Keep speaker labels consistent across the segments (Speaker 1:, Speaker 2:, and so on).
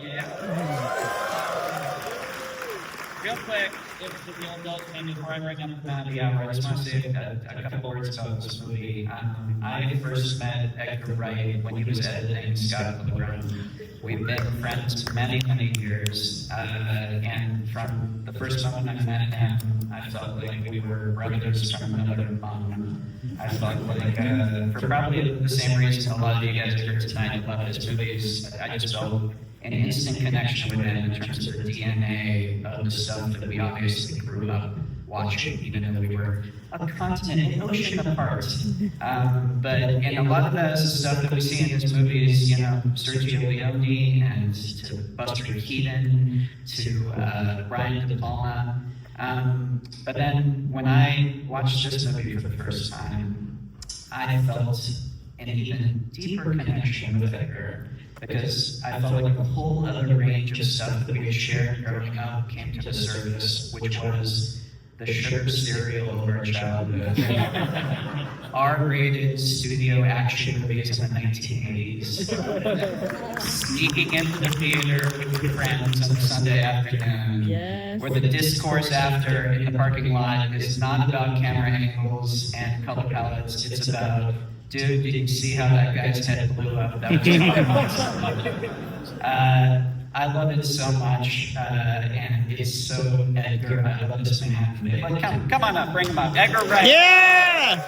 Speaker 1: Yeah. Real quick, if you'll indulge me before I bring up the hour, I just want to say a couple words about this movie. I first met Edgar Wright when he was editing Scott Pilgrim. We've been friends for many, many years, and from the first moment I met him, I felt like we were brothers from another mom. I felt like, for probably the same reason a lot of you guys are here tonight about his movies, I just felt an instant connection with him in terms of the DNA of the stuff that we obviously grew up watching, even though we were a continent, an ocean apart. But in a lot of the stuff that we see in his movies, you know, Sergio Leone and to Buster Keaton to Brian De Palma. But then when I watched this movie for the first time, I felt an even deeper connection with Edgar, because I felt like a whole other range of stuff that we had shared growing up came to the surface, which was the sugar cereal of our childhood. R-rated studio action movies in the 1980s. Sneaking into the theater with friends on a Sunday afternoon, where the discourse after in the parking lot is not about camera angles and color palettes, it's about, dude, did you see how that guy's head blew up? That was awesome. I love it so much, and it's so Edgar. I love this man. Like, come on up, bring him up. Edgar Wright.
Speaker 2: Yeah!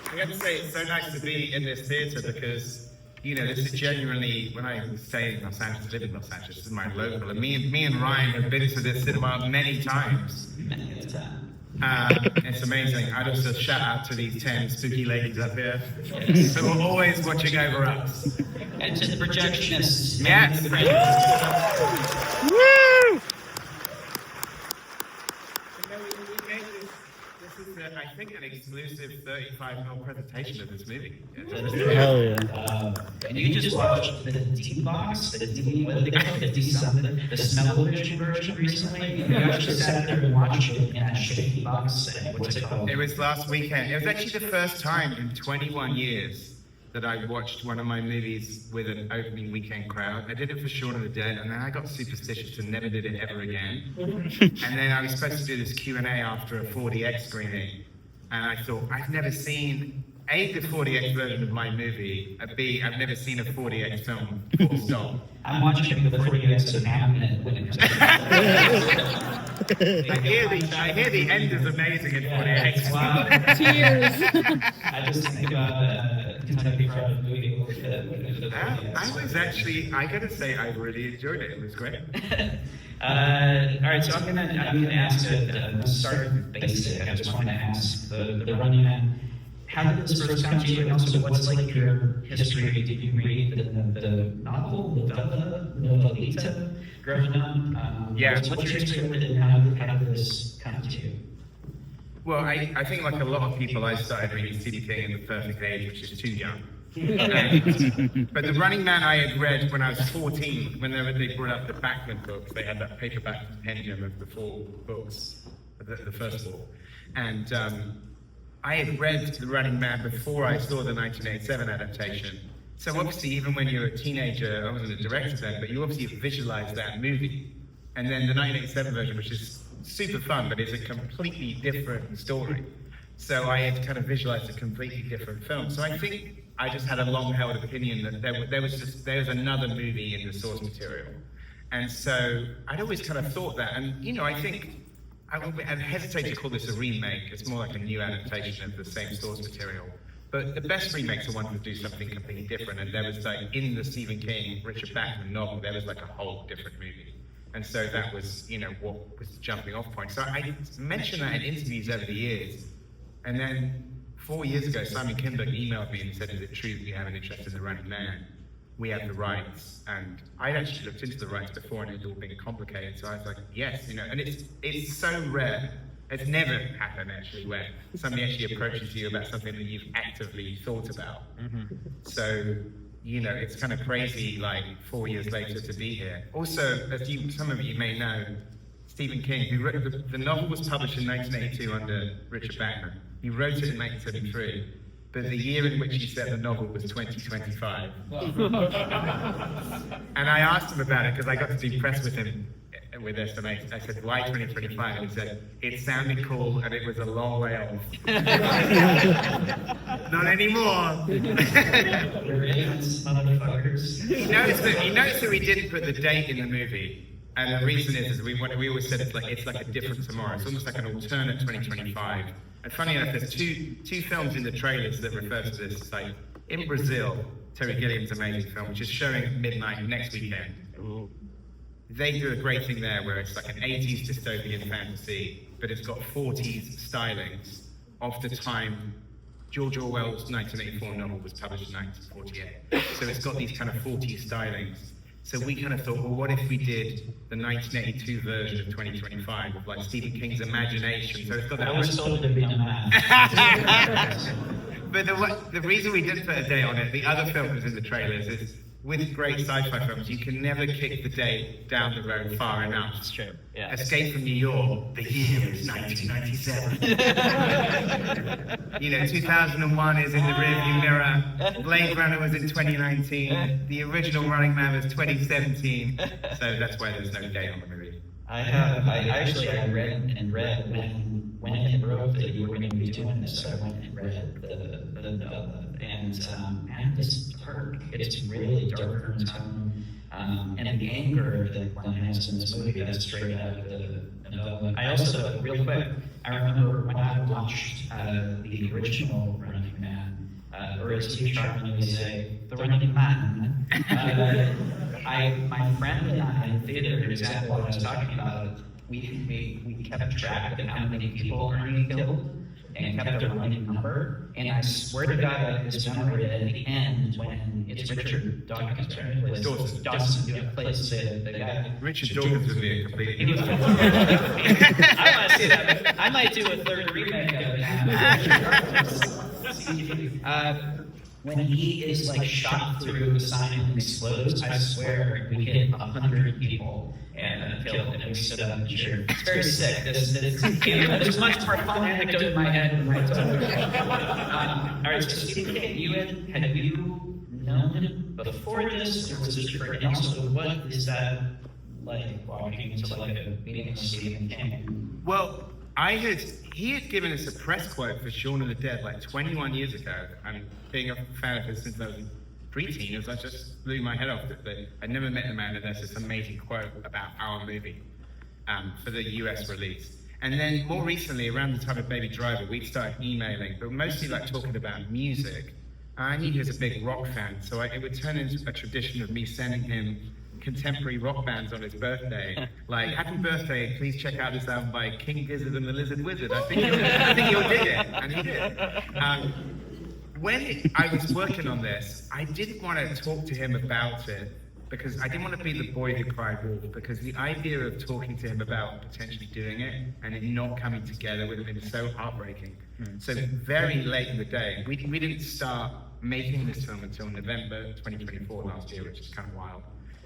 Speaker 3: I got to say, it's so nice to be in this theater because, you know, this is genuinely, when I stay in Los Angeles, live in Los Angeles, this is my local, and me and Ryan have been to this cinema many times. It's amazing. I'd also shout out to these 10 spooky ladies up here who are always watching over us.
Speaker 1: And to the projectionists.
Speaker 3: Yes.
Speaker 2: Woo!
Speaker 3: This is, I think, an exclusive 35mm presentation of this movie.
Speaker 2: Hell yeah.
Speaker 1: And you just watched the D-Box, the smell-o-vision version recently? You actually sat there and watched it in that shaky box thing. What's it called?
Speaker 3: It was last weekend. It was actually the first time in 21 years that I watched one of my movies with an opening weekend crowd. I did it for Shaun of the Dead, and then I got superstitious and never did it ever again. And then I was supposed to do this Q&A after a 4DX screening, and I thought, I've never seen A, the 4DX version of my movie, B, I've never seen a 4DX film, full stop.
Speaker 1: I'm watching the 4DX of Hamlet when it comes to
Speaker 3: I hear the end is amazing in 4DX.
Speaker 1: Wow.
Speaker 4: Cheers.
Speaker 1: I just think about Kentucky Fried Movie.
Speaker 3: I was actually, I gotta say, I really enjoyed it. It was great.
Speaker 1: All right, so I'm gonna ask start basic. I just want to ask the Running Man. How did this first come to you, and also what's like your history? Did you read the novel, the Novelita, growing up?
Speaker 3: Yeah.
Speaker 1: What's your history with it, and how did this come to you?
Speaker 3: Well, I think like a lot of people, I started reading Stephen King at the perfect age, which is too young. But The Running Man I had read when I was 14, when they brought up the Bachman books. They had that paperback compendium of the 4 books, the first 4. And I had read The Running Man before I saw the 1987 adaptation. So obviously, even when you're a teenager, I wasn't a director then, but you obviously visualize that movie. And then the 1987 version, which is super fun, but it's a completely different story. So I had kind of visualized a completely different film. So I think I just had a long-held opinion that there was another movie in the source material. And so I'd always kind of thought that. And, you know, I think I'd hesitate to call this a remake. It's more like a new adaptation of the same source material. But the best remakes are ones that do something completely different. And there was like, in the Stephen King, Richard Bachman novel, there was like a whole different movie. And so that was, you know, what was the jumping off point. So I mentioned that in interviews over the years. And then 4 years ago, Simon Kinberg emailed me and said, is it true that you have an interest in The Running Man? We have the rights. And I'd actually looked into the rights before and it had all been complicated. So I was like, yes, you know, and it's so rare. It's never happened actually where somebody actually approaches you about something that you've actively thought about. Mm-hmm. So, you know, it's kind of crazy like 4 years later to be here. Also, as some of you may know, Stephen King, who wrote the novel was published in 1982 under Richard Bachman. He wrote it in 1973, but the year in which he said the novel was 2025. And I asked him about it because I got to do press with him with this, and I said, why 2025? And he said, it sounded cool and it was a long way off. Not anymore. He noticed that we didn't put the date in the movie. And the reason is we always said it's like a different tomorrow. It's almost like an alternate 2025. And funny enough, there's two films in the trailers that refer to this. It's like in Brazil, Terry Gilliam's amazing film, which is showing at midnight next weekend. They do a great thing there where it's like an 80s dystopian fantasy, but it's got 40s stylings of the time George Orwell's 1984 novel was published in 1948. So it's got these kind of 40s stylings. So we kind of thought, well, what if we did the 1982 version of 2025 of like Stephen King's imagination? So it's got that.
Speaker 1: I was told to be on that.
Speaker 3: But the reason we didn't put a date on it, the other films in the trailers, is with great sci-fi films, you can never kick the date down the road far enough.
Speaker 1: That's true. Yeah.
Speaker 3: Escape from New York, the year is 1997. 2001 is in the rearview mirror. Blade Runner was in 2019. The original Running Man was 2017. So that's why there's no date on the movie.
Speaker 1: I read when it broke that you were going to be doing this. I went and read the novella, and this part, it's really darker in tone, and the anger that Glenn has in this movie is straight out of the novella. I also, real quick, I remember when I watched the original Running Man, or as he charmingly say, the Running Man. My friend and I in theater, exactly what I was talking about, we kept track of how many people are being killed and kept a running number. And I swear to God, I have this memory that at the end, when it's Richard Dawkins, right? Dawson plays the guy.
Speaker 3: Richard Dawkins would be a completely.
Speaker 1: I want to see that. I might do a third remake of it. When he is like shot through the sign and explodes, I swear we hit 100 people and killed, and we stood up and cheered. It's very sick. There's much more fun anecdote in my head than right all right, so Stephen King, had you known him before this, or was this your first? And also, what is that like walking into like a meeting with Stephen King?
Speaker 3: Well, he had given us a press quote for Shaun of the Dead like 21 years ago, and being a fan of his since I was a preteen, I just blew my head off it. But I'd never met the man, and there's this amazing quote about our movie for the US release. And then more recently, around the time of Baby Driver, we'd started emailing, but mostly like talking about music. I knew he was a big rock fan, so it would turn into a tradition of me sending him contemporary rock bands on his birthday, like happy birthday, please check out this album by King Gizzard and the Lizard Wizard. I think he'll dig it, and he did. When I was working on this, I didn't want to talk to him about it because I didn't want to be the boy who cried wolf, because the idea of talking to him about potentially doing it and it not coming together would have been so heartbreaking. So very late in the day, we didn't start making this film until November 2024 last year, which is kind of wild.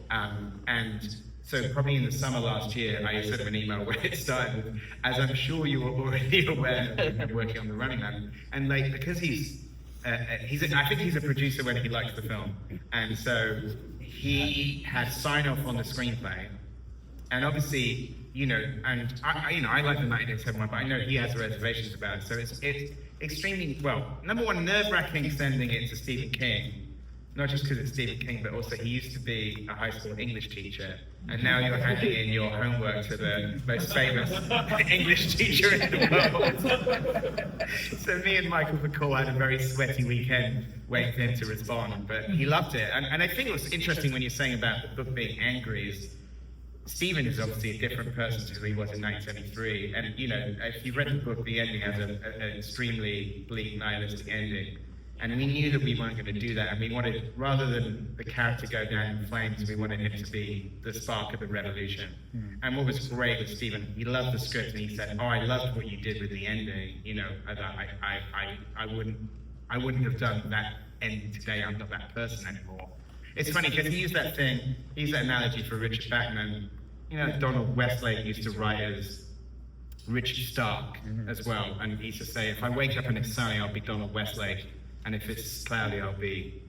Speaker 3: And so probably in the summer last year, I sent him an email where it started with, as I'm sure you are already aware, I've been working on The Running Man. And like, because I think he's a producer when he likes the film. And so he had sign off on the screenplay. And obviously, and I like the 1987 one, but I know he has reservations about it. So it's extremely, number one, nerve-wracking sending it to Stephen King. Not just because it's Stephen King, but also he used to be a high school English teacher, and now you're handing in your homework to the most famous English teacher in the world. So me and Michael McCall had a very sweaty weekend waiting for him to respond, but he loved it. And I think what's interesting when you're saying about the book being angry is Stephen is obviously a different person to who he was in 1973. And if you read the book, the ending has an extremely bleak, nihilistic ending. And we knew that we weren't going to do that, and we wanted, rather than the character go down in flames, we wanted him to be the spark of the revolution. And what was great with Stephen, he loved the script, and he said, "Oh, I loved what you did with the ending. I wouldn't have done that ending today. I'm not that person anymore." It's funny because he used that analogy for Richard Bachman Donald Westlake used to write as Richard Stark as well, and he used to say, if I wake up and it's sunny, I'll be Donald Westlake, and if it's cloudy, I'll be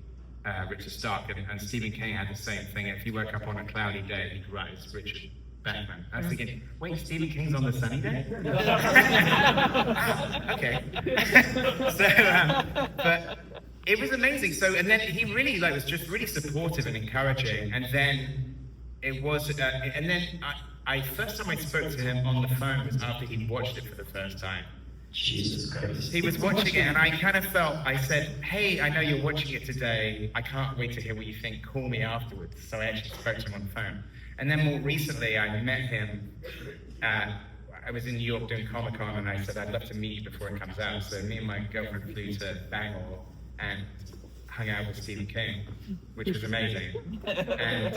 Speaker 3: Richard Stark. And Stephen King had the same thing. If he woke up on a cloudy day, he'd write as Richard Bachman. I was thinking, wait, Stephen King's on the sunny day? Okay. But it was amazing. So, and then he really was just really supportive and encouraging. And then it was, and then first time I spoke to him on the phone was after he'd watched it for the first time.
Speaker 1: Jesus Christ.
Speaker 3: He was watching it, and I kind of felt, I said, hey, I know you're watching it today. I can't wait to hear what you think. Call me afterwards. So I actually spoke to him on the phone. And then more recently, I met him. I was in New York doing Comic-Con, and I said, I'd love to meet you before it comes out. So me and my girlfriend flew to Bangor and hung out with Stephen King, which was amazing. And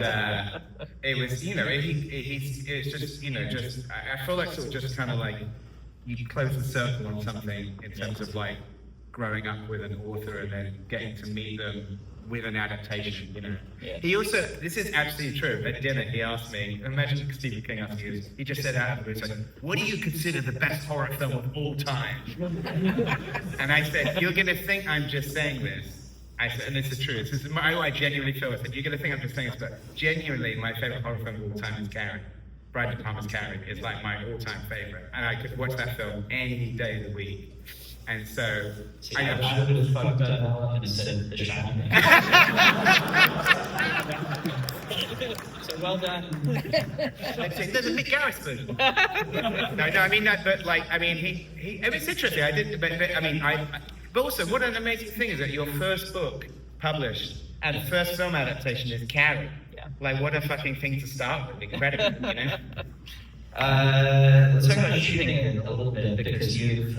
Speaker 3: it was, it's just, just, I feel like sort of just kind of like, you close the circle on something in terms of like growing up with an author and then getting to meet them with an adaptation, He also, this is absolutely true, at dinner he asked me, imagine Stephen King asking you this, he just said out of the blue, what do you consider the best horror film of all time? And I said, you're gonna think I'm just saying this. I said, and this is true, this is how I genuinely feel. I said, you're gonna think I'm just saying this, but genuinely my favorite horror film of all time is Carrie. Brian De Palma's Carrie is like my all-time favorite, and I could watch that film any day of the week. And so,
Speaker 1: I would have fucked up and said The Shining. So well done.
Speaker 3: There's a Mick Garris version. No, I mean that, but like, I mean, it was interesting. I did, but I mean, but also, what an amazing thing is that your first book published and the first film adaptation is Carrie. Like, what a fucking thing to start with. Incredible,
Speaker 1: Let's talk about shooting it a little bit, because you've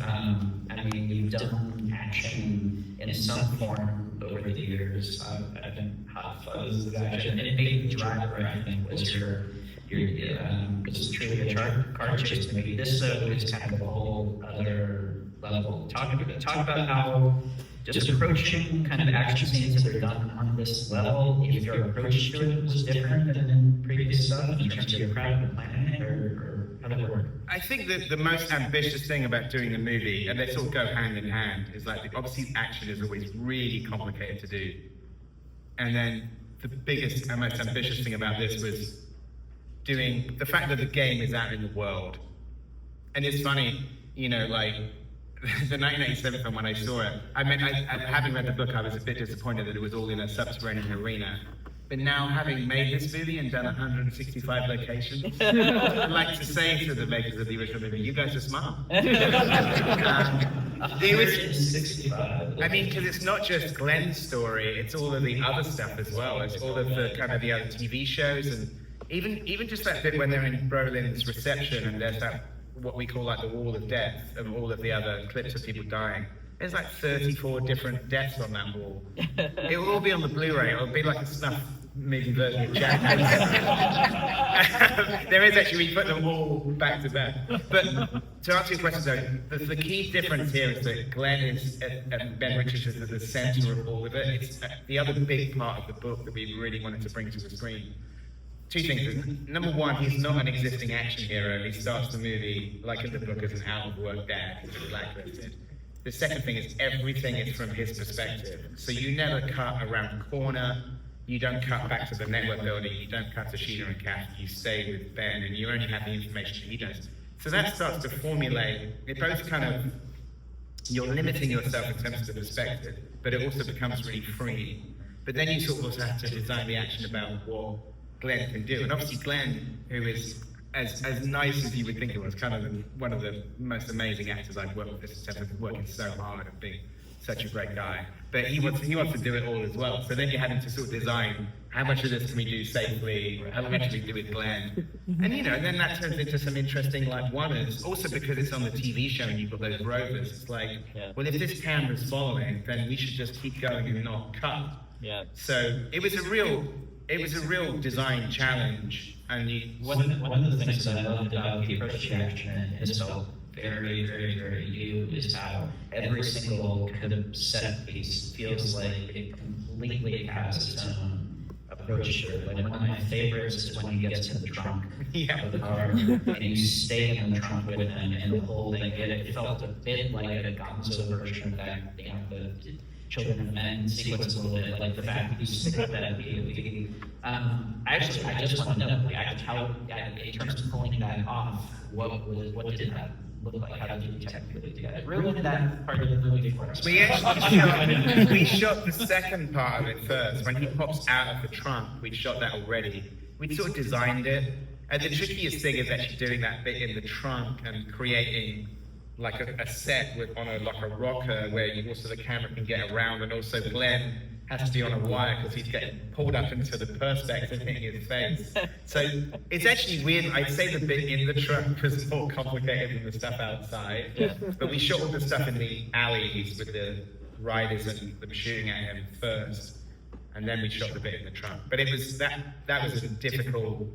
Speaker 1: done action in some form over the years. I've been hot fuzz with action, and Big Driver, I think, was your was truly a car chase movie. This is kind of a whole other level. Talk about how just approaching kind of action scenes that are done on this level, if your approach to it was different than in previous stuff in terms of your craft and planning it, or how did it work?
Speaker 3: I think that the most ambitious thing about doing a movie, and they sort of go hand in hand, is like, obviously action is always really complicated to do. And then the biggest and most ambitious thing about this was doing the fact that the game is out in the world. And it's funny, like, the 1987 film, when I saw it, having read the book, I was a bit disappointed that it was all in a subterranean arena. But now, having made this movie and done 165 locations, I'd like to say to the makers of the original movie, you guys are smart. Because it's not just Glenn's story, it's all of the other stuff as well. It's all of the kind of the other TV shows, and even just that bit when they're in Brolin's reception and there's that, what we call like the wall of death, of all of the other clips of people dying. There's like 34 different deaths on that wall. It will all be on the Blu-ray. It'll be like a snuff movie version of Jack. There is actually, we put them all back to back. But to answer your question though, the key difference here is that Glenn is, and Ben Richards is at the center of all of it. It's the other big part of the book that we really wanted to bring to the screen. Two things. Number one, he's not an existing action hero. He starts the movie, like in the book, as an out-of-work dad who's blacklisted. The second thing is everything is from his perspective. So you never cut around the corner, you don't cut back to the network building, you don't cut to Sheena and Kath, you stay with Ben and you only have the information he does. So that starts to formulate, it both kind of, you're limiting yourself in terms of the perspective, but it also becomes really free. But then you sort of also have to design the action about what Glenn can do. And obviously Glenn, who is as nice as you would think it was, kind of one of the most amazing actors I've worked with, in terms of working so hard and being such a great guy. But he wants to do it all as well. So then you're having to sort of design how much of this can we do safely, how much can we do with Glenn. And and then that turns into some interesting like wonders. Also because it's on the TV show and you've got those rovers, it's like, well, if this camera's following, then we should just keep going and not cut.
Speaker 4: Yeah.
Speaker 3: So it was a real design challenge. And
Speaker 1: one of the things that I loved about the approach to action and is felt very, very, very you is how every single kind of set piece feels like it completely has its own approach to it. Like one of my favorites is when he gets in the trunk
Speaker 3: Yeah.
Speaker 1: of the car and you stay in the trunk with him, and the whole thing, it felt a bit like a Gonzo version of that, the Children of Men sequence a little bit, like the fact that you stick with that immediately. I just want to know, like, how, in terms of pulling that off, what did that look like? How did you technically do that? Ruin that part of the movie for us.
Speaker 3: We shot the second part of it first. When he pops out of the trunk, we shot that already. We sort of designed it. And the trickiest thing is actually doing that bit in the trunk and creating like a set with on a rocker where you also the camera can get around, and also Glenn has to be on a wire because he's getting pulled up into the perspex and hitting his face. So it's actually weird. I'd say the bit in the trunk was more complicated than the stuff outside.
Speaker 1: Yeah.
Speaker 3: But we shot all the stuff in the alleys with the riders and them shooting at him first, and then we shot the bit in the trunk. But it was that was a difficult.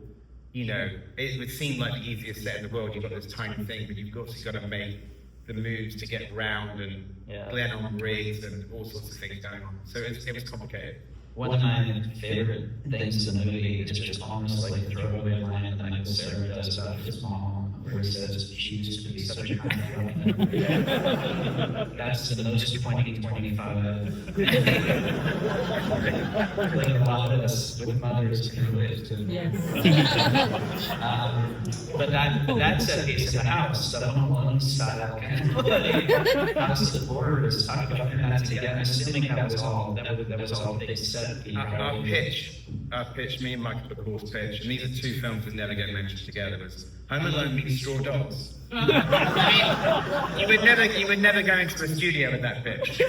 Speaker 3: It would seem like the easiest set in the world. You've got this tiny thing, but you've also got to make the moves to get round and Glenn on rigs and all sorts of things going on. So it was complicated.
Speaker 1: One of my favorite things in the movie is just almost like a throwaway line that Michael Cera does about his mom, where he says she used to be such a kind woman. That's the most 2025. Like a lot of us with mothers can relate to. But that set piece in the house, the Home Alone style kind of like, House of Horrors, talk about putting that together. I'm assuming that was all big set.
Speaker 3: Our pitch, me and Michael Bacall's pitch, and these are two films that never get mentioned together, was Home Alone meets Straw Dogs. You would never go into a studio with that pitch.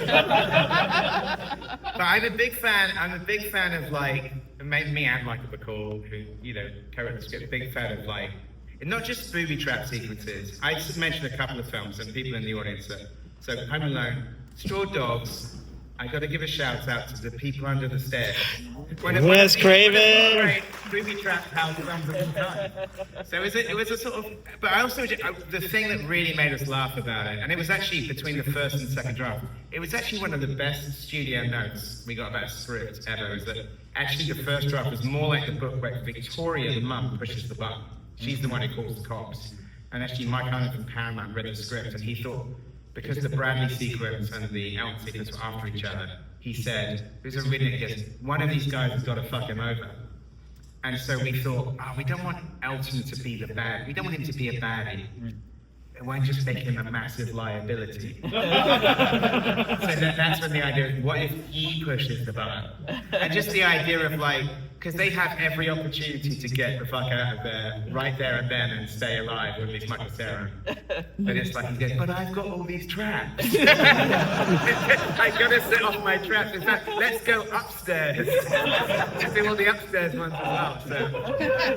Speaker 3: But I'm a big fan of like, me and Michael Bacall, who, co-wrote the script, big fan of like, not just booby trap sequences. I just mentioned a couple of films and people in the audience. So Home Alone, Straw Dogs. I got to give a shout out to the people under the stairs.
Speaker 2: Wes Craven.
Speaker 3: Booby trap house films of the time. So it was a sort of, but I also the thing that really made us laugh about it, and it was actually between the first and second draft. It was actually one of the best studio notes we got about a script ever. Is that actually the first draft was more like the book where Victoria, the mum, pushes the button. She's the one who calls the cops. And actually, Mike Hunter from Paramount read the script, and he thought, because the Bradley sequence and the Elton sequence were after each other, he said, there's a reading that goes, one of these guys has got to fuck him over. And so we thought, we don't want Elton to be the bad, we don't want him to be a baddie. It won't just make him a massive liability. So that's when the idea is, what if he pushes the button? And just the idea of like, because they have every opportunity to get the fuck out of there, right there and then, and stay alive, with these Michael Cera. But it's like, he goes, but I've got all these traps. I gotta set off my traps. In fact, let's go upstairs. To do all the upstairs ones as well. So,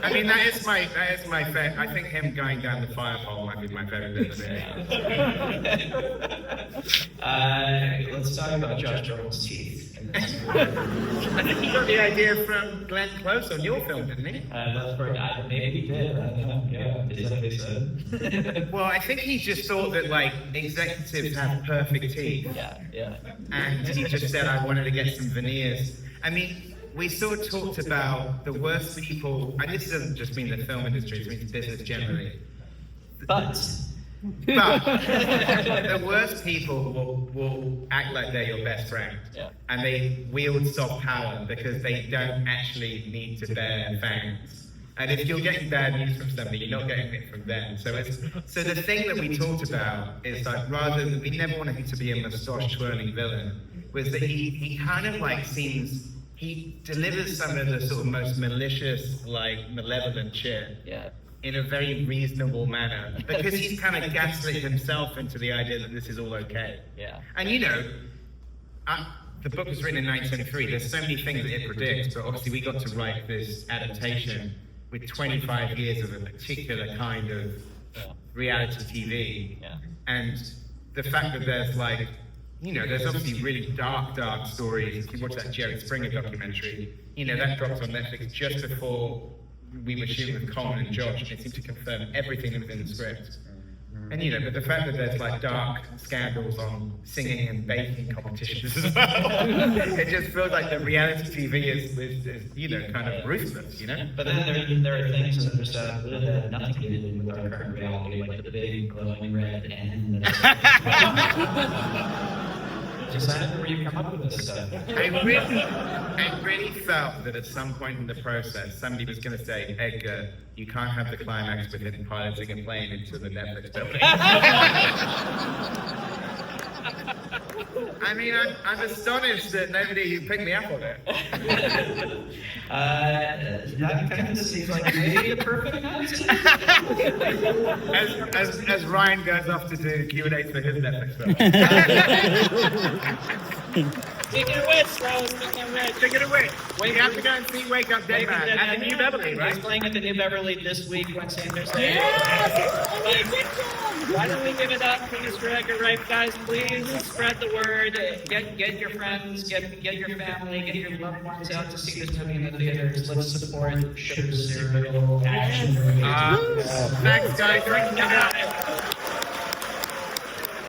Speaker 3: I mean, that is my favorite. I think him going down the fire pole might be my favorite bit of it.
Speaker 1: Let's talk about Josh Groban's teeth.
Speaker 3: I think he got the idea from Glenn Close on your film, didn't he?
Speaker 1: That's right. Maybe he did. I don't know. Yeah, is that what they said?
Speaker 3: Well, I think he just thought that like executives have perfect teeth.
Speaker 1: Yeah.
Speaker 3: And he just said, I wanted to get some veneers. I mean, we sort of talked about the worst people, and this doesn't just mean the film industry, it means business generally.
Speaker 1: But
Speaker 3: the worst people will act like they're your best friend.
Speaker 1: Yeah.
Speaker 3: And they wield soft power because they don't actually need to bear fangs. And if you're getting bad news from somebody, you're not getting it from them. So the thing that we talked about is like, rather than, we never wanted him to be a moustache twirling villain, was that he kind of like seems, he delivers some of the sort of most malicious, like malevolent shit.
Speaker 1: Yeah.
Speaker 3: In a very reasonable manner, because he's kind of gaslit himself into the idea that this is all okay.
Speaker 1: Yeah.
Speaker 3: And the book was written in 1973. There's so many things that it predicts, but obviously we got to write this adaptation with 25 years of a particular kind of reality TV.
Speaker 1: Yeah.
Speaker 3: And the fact that there's like, there's obviously really dark stories. If you watch that Jerry Springer documentary, that dropped on Netflix just before we were shooting with Colin and Josh, and they seemed to confirm everything that was in the script. And you know, but the fact that there's like dark scandals on singing and baking competitions as well, it just feels like the reality TV is you know, kind of ruthless, you know?
Speaker 1: But then there are things that are stuff that have nothing to do with our current reality, like the big glowing red N. Just I don't know where you come up with this stuff.
Speaker 3: I really felt that at some point in the process, somebody was going to say, Edgar, you can't have the climax with him piloting a plane into the Netflix building. I mean, I'm astonished that nobody picked me up on it.
Speaker 1: That kind of seems like maybe the perfect answer.
Speaker 3: as Ryan goes off to do Q&A for his Netflix film.
Speaker 2: Take it away, Rose.
Speaker 3: Take it away. We have to go and see Wake Up Dead Man at the New Beverly, right?
Speaker 1: He's playing at the New Beverly this week, Wednesday and Thursday. Why don't we give it up for Mr. Edgar Wright, guys? Please spread the word. Get your friends, get your family, get your loved ones out to see this movie in the theaters. Let's support sugar cereal action movies.
Speaker 3: Thanks, guys.